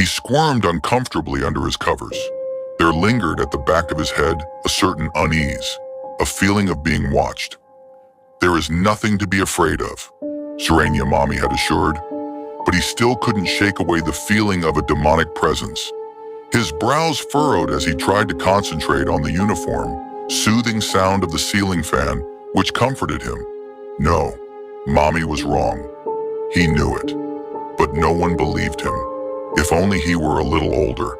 squirmed uncomfortably under his covers. There lingered at the back of his head a certain unease, a feeling of being watched. "There is nothing to be afraid of," Serenia Mommy had assured, but he still couldn't shake away the feeling of a demonic presence. His brows furrowed as he tried to concentrate on the uniform, soothing sound of the ceiling fan, which comforted him. No, Mommy was wrong. He knew it, but no one believed him. If only he were a little older.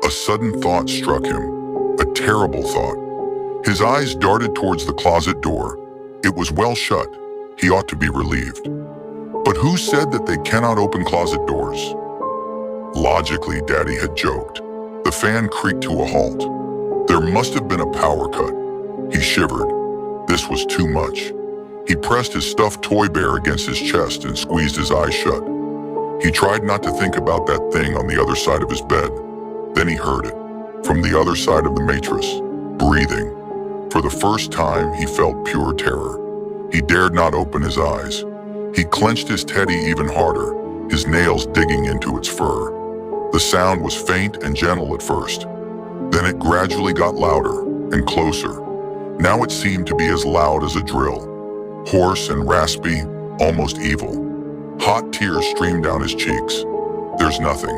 A sudden thought struck him, a terrible thought. His eyes darted towards the closet door. It was well shut. He ought to be relieved. But who said that they cannot open closet doors? Logically, Daddy had joked. The fan creaked to a halt. There must have been a power cut. He shivered. This was too much. He pressed his stuffed toy bear against his chest and squeezed his eyes shut. He tried not to think about that thing on the other side of his bed. Then he heard it, from the other side of the mattress, breathing. For the first time, he felt pure terror. He dared not open his eyes. He clenched his teddy even harder, his nails digging into its fur. The sound was faint and gentle at first. Then it gradually got louder and closer. Now it seemed to be as loud as a drill. Hoarse and raspy, almost evil. Hot tears streamed down his cheeks. "There's nothing.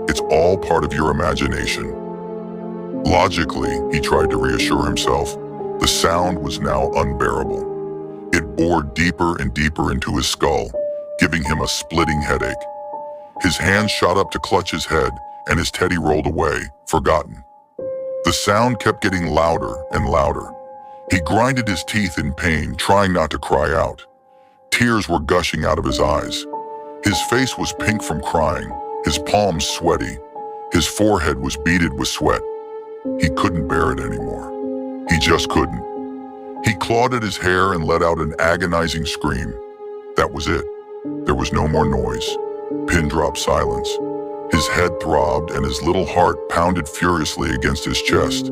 It's all part of your imagination." Logically, he tried to reassure himself. The sound was now unbearable. It bored deeper and deeper into his skull, giving him a splitting headache. His hand shot up to clutch his head, and his teddy rolled away, forgotten. The sound kept getting louder and louder. He grinded his teeth in pain, trying not to cry out. Tears were gushing out of his eyes. His face was pink from crying, his palms sweaty. His forehead was beaded with sweat. He couldn't bear it anymore. He just couldn't. He clawed at his hair and let out an agonizing scream. That was it. There was no more noise. Pin-drop silence. His head throbbed and his little heart pounded furiously against his chest.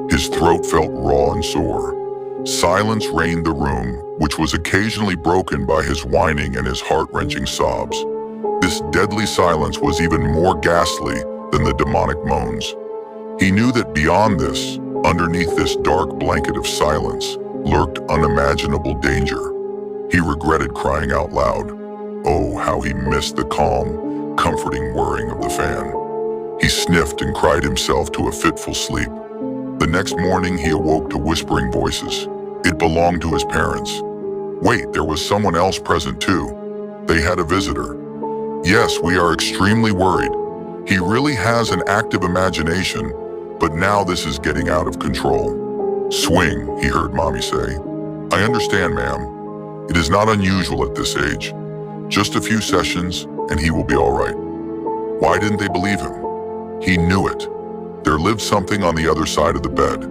His throat felt raw and sore. Silence reigned the room, which was occasionally broken by his whining and his heart-wrenching sobs. This deadly silence was even more ghastly than the demonic moans. He knew that beyond this, underneath this dark blanket of silence, lurked unimaginable danger. He regretted crying out loud. Oh, how he missed the calm, comforting whirring of the fan. He sniffed and cried himself to a fitful sleep. The next morning, he awoke to whispering voices. It belonged to his parents. Wait, there was someone else present too. They had a visitor. Yes, we are extremely worried. He really has an active imagination, but now this is getting out of control. Swing, he heard Mommy say. I understand, ma'am. It is not unusual at this age. Just a few sessions, and he will be all right. Why didn't they believe him? He knew it. There lived something on the other side of the bed.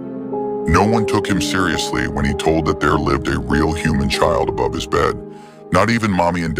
No one took him seriously when he told that there lived a real human child above his bed. Not even Mommy and Dad.